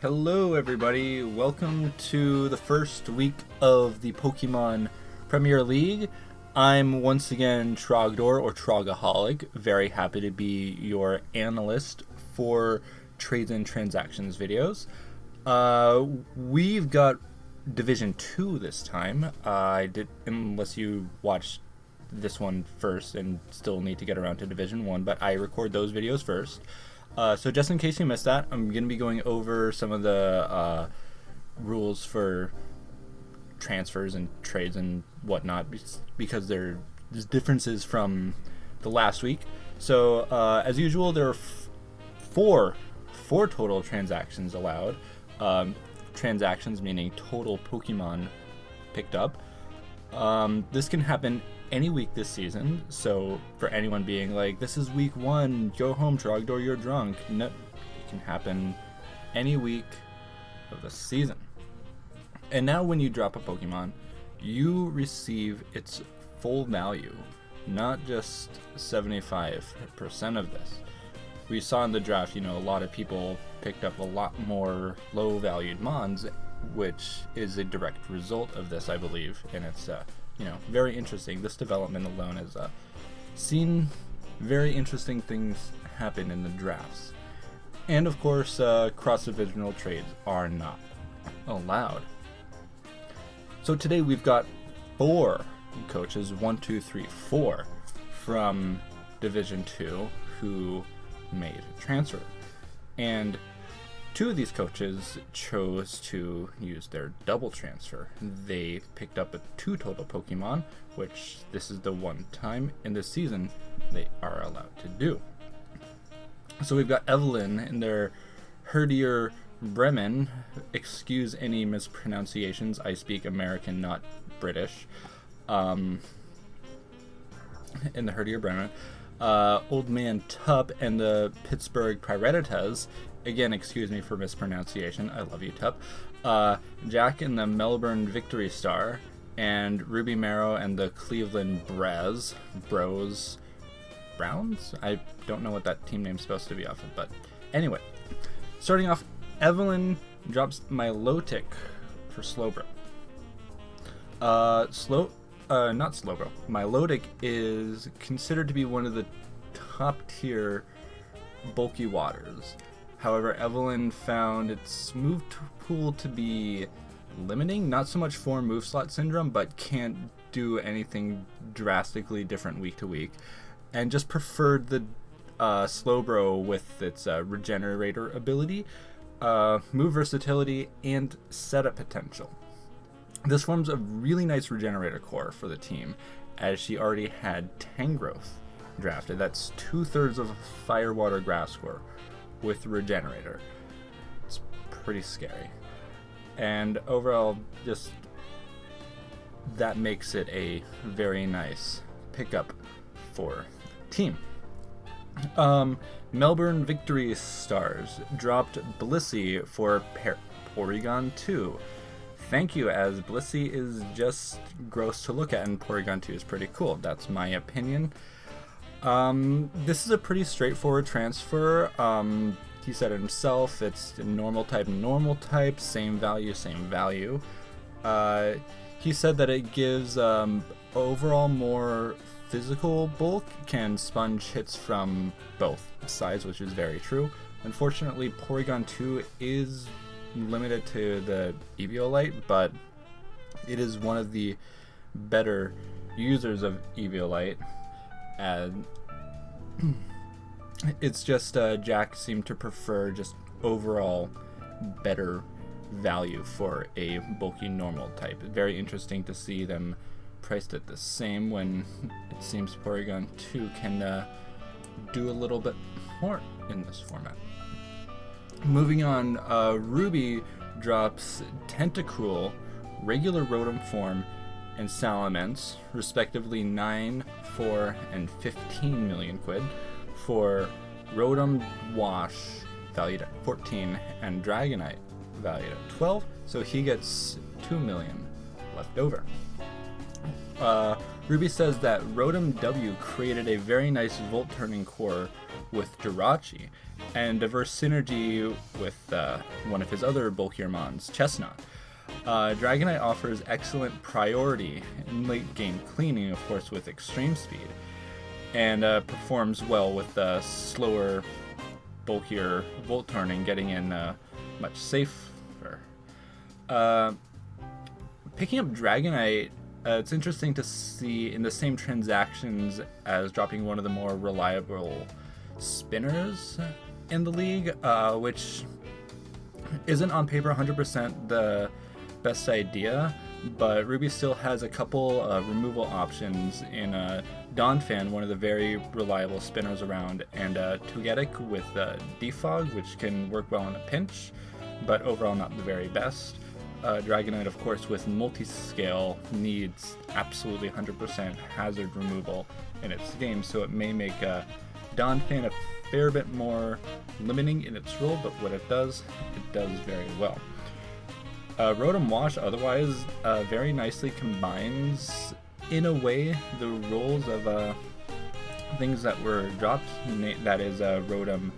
Hello everybody, welcome to the first week of the Pokemon Premier League. I'm once again Trogdor or Trogaholic, very happy to be your analyst for trades and transactions videos. We've got Division 2 this time, unless you watched this one first and still need to get around to Division 1, but I record those videos first. So just in case you missed that, I'm going to be going over some of the rules for transfers and trades and whatnot because there's differences from the last week. So as usual, there are four total transactions allowed. Transactions meaning total Pokemon picked up. This can happen any week this season, so for anyone being like, this is week 1, go home Trogdor, you're drunk. No, it can happen any week of the season. And now when you drop a Pokemon, you receive its full value, not just 75% of this. We saw in the draft, a lot of people picked up a lot more low valued Mons, which is a direct result of this, I believe, and it's very interesting. This development alone has seen very interesting things happen in the drafts. And of course, cross-divisional trades are not allowed. So today we've got 4 coaches, 1, 2, 3, 4, from Division 2 who made a transfer. And 2 of these coaches chose to use their double transfer. They picked up 2 total Pokemon, which this is the one time in this season they are allowed to do. So we've got Evelyn in their Herdier Bremen. Excuse any mispronunciations. I speak American, not British. In the Herdier Bremen. Old Man Tup and the Pittsburgh Piratas. Again, excuse me for mispronunciation. I love you, Tup. Jack and the Melbourne Victory Star, and Ruby Marrow and the Cleveland Browns. I don't know what that team name's supposed to be off of, but anyway. Starting off, Evelyn drops Milotic for Slowbro. Not Slowbro. Milotic is considered to be one of the top tier bulky waters. However, Evelyn found its move pool to be limiting, not so much for move slot syndrome, but can't do anything drastically different week to week, and just preferred the Slowbro with its regenerator ability, move versatility, and setup potential. This forms a really nice regenerator core for the team, as she already had Tangrowth drafted. That's 2/3 of a Fire Water Grass core with regenerator. It's pretty scary, and overall, just that makes it a very nice pickup for the team. Melbourne Victory Stars dropped Blissey for Porygon 2. Thank you, as Blissey is just gross to look at and Porygon 2 is pretty cool. That's my opinion. This is a pretty straightforward transfer. He said it himself, it's normal type, same value. He said that it gives overall more physical bulk, can sponge hits from both sides, which is very true. Unfortunately, Porygon 2 is limited to the Eviolite, but it is one of the better users of Eviolite, and it's just Jack seemed to prefer just overall better value for a bulky normal type. Very interesting to see them priced at the same when it seems Porygon 2 can do a little bit more in this format. Moving on, Ruby drops Tentacruel, regular Rotom form, and Salamence, respectively 9, 4, and 15 million quid, for Rotom Wash, valued at 14, and Dragonite, valued at 12, so he gets 2 million left over. Ruby says that Rotom W created a very nice volt-turning core with Jirachi, and diverse synergy with one of his other bulkier mons, Chestnut. Dragonite offers excellent priority in late game cleaning, of course, with extreme speed, and performs well with slower, bulkier volt turning, getting in much safer. Picking up Dragonite, it's interesting to see in the same transactions as dropping one of the more reliable spinners in the league, which isn't on paper 100% the best idea, but Ruby still has a couple removal options in Donphan, one of the very reliable spinners around, and Togetic with Defog, which can work well in a pinch, but overall not the very best. Dragonite, of course, with multi-scale, needs absolutely 100% hazard removal in its game, so it may make Donphan a fair bit more limiting in its role, but what it does very well. Rotom Wash otherwise very nicely combines, in a way, the roles of things that were dropped, that is Rotom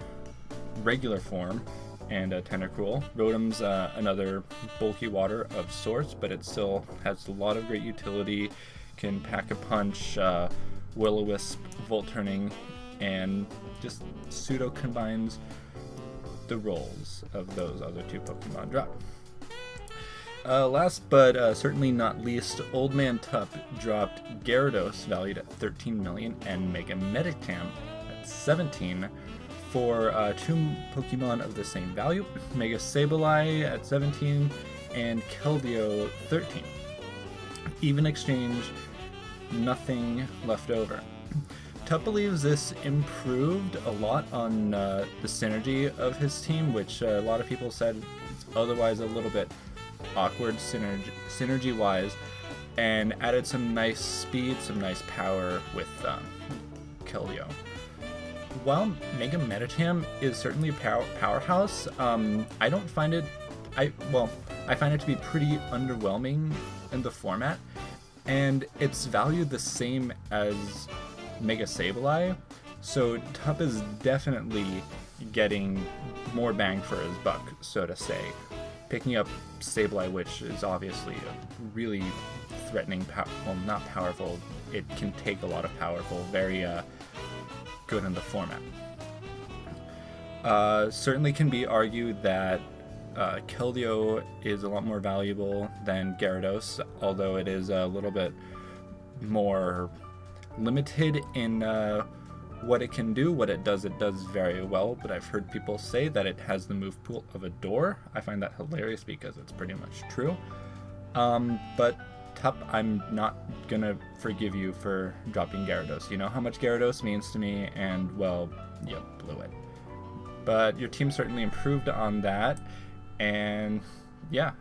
regular form and Tentacruel. Rotom's another bulky water of sorts, but it still has a lot of great utility, can pack a punch, Will-O-Wisp, Volt Turning, and just pseudo combines the roles of those other two Pokemon dropped. Last but certainly not least, Old Man Tup dropped Gyarados, valued at 13 million, and Mega Medicham at 17 for two Pokemon of the same value, Mega Sableye at 17 and Keldeo 13. Even exchange, nothing left over. Tup believes this improved a lot on the synergy of his team, which a lot of people said it's otherwise a little bit awkward synergy-wise, and added some nice speed, some nice power with Keldeo. While Mega Medicham is certainly a powerhouse, I don't find it. I find it to be pretty underwhelming in the format, and it's valued the same as Mega Sableye, so Tup is definitely getting more bang for his buck, so to say. Picking up Sableye, which is obviously a really threatening, not powerful, it can take a lot of powerful, very good in the format. Certainly can be argued that Keldeo is a lot more valuable than Gyarados, although it is a little bit more limited in what it can do. What it does very well, but I've heard people say that it has the move pool of a door. I find that hilarious because it's pretty much true. But Tup, I'm not gonna forgive you for dropping Gyarados. You know how much Gyarados means to me, and well, you blew it. But your team certainly improved on that, and yeah,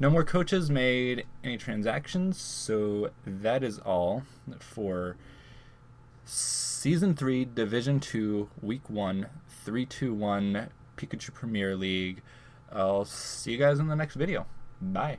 no more coaches made any transactions, so that is all for Season 3, Division 2, Week 1, 3-2-1 Pikachu Premier League. I'll see you guys in the next video. Bye.